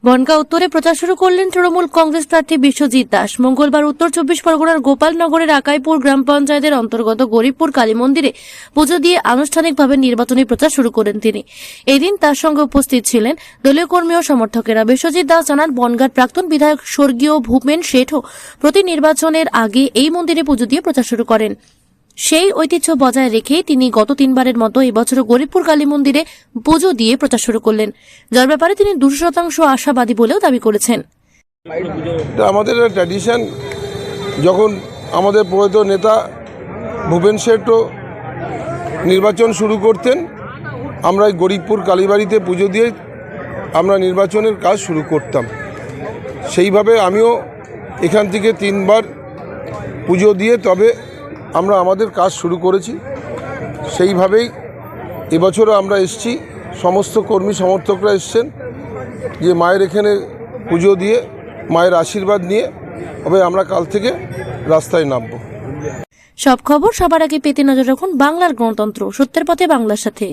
বনগাঁ উত্তরে প্রচার শুরু করলেন তৃণমূল কংগ্রেস প্রার্থী বিশ্বজিৎ দাস। মঙ্গলবার উত্তর 24 পরগনার গোপালনগরের আকাইপুর গ্রাম পঞ্চায়েতের অন্তর্গত গরিবপুর কালী মন্দিরে পুজো দিয়ে আনুষ্ঠানিকভাবে নির্বাচনী প্রচার শুরু করেন তিনি। এদিন তার সঙ্গে উপস্থিত ছিলেন দলীয় কর্মী ও সমর্থকেরা। বিশ্বজিৎ দাস জানান, বনগাঁর প্রাক্তন বিধায়ক স্বর্গীয় ভূপেন শেঠও প্রতি নির্বাচনের আগে এই মন্দিরে পুজো দিয়ে প্রচার শুরু করেন। সেই ঐতিহ্য বজায় রেখে তিনি গত 3 বারের মতো এবছরও গরিবপুর কালী মন্দিরে পুজো দিয়ে প্রচার শুরু করলেন, যার ব্যাপারে তিনি 200% আশাবাদী বলেও দাবি করেছেন। আমাদের ট্র্যাডিশন, যখন আমাদের প্রয়াত নেতা ভূপেন শেঠও নির্বাচন শুরু করতেন, আমরা এই গরিবপুর কালীবাড়িতে পুজো দিয়ে আমরা নির্বাচনের কাজ শুরু করতাম। সেইভাবে আমিও এখান থেকে 3 বার পুজো দিয়ে তবে আমরা আমাদের কাজ শুরু করেছি। সেইভাবেই এবছরও আমরা এসেছি, সমস্ত কর্মী সমর্থকরা এসছেন যে মায়ের এখানে পুজো দিয়ে মায়ের আশীর্বাদ নিয়ে তবে আমরা কাল থেকে রাস্তায় নামব। সব খবর সবার আগে পেতে নজর রাখুন বাংলার গণতন্ত্র, সত্যের পথে বাংলার সাথে।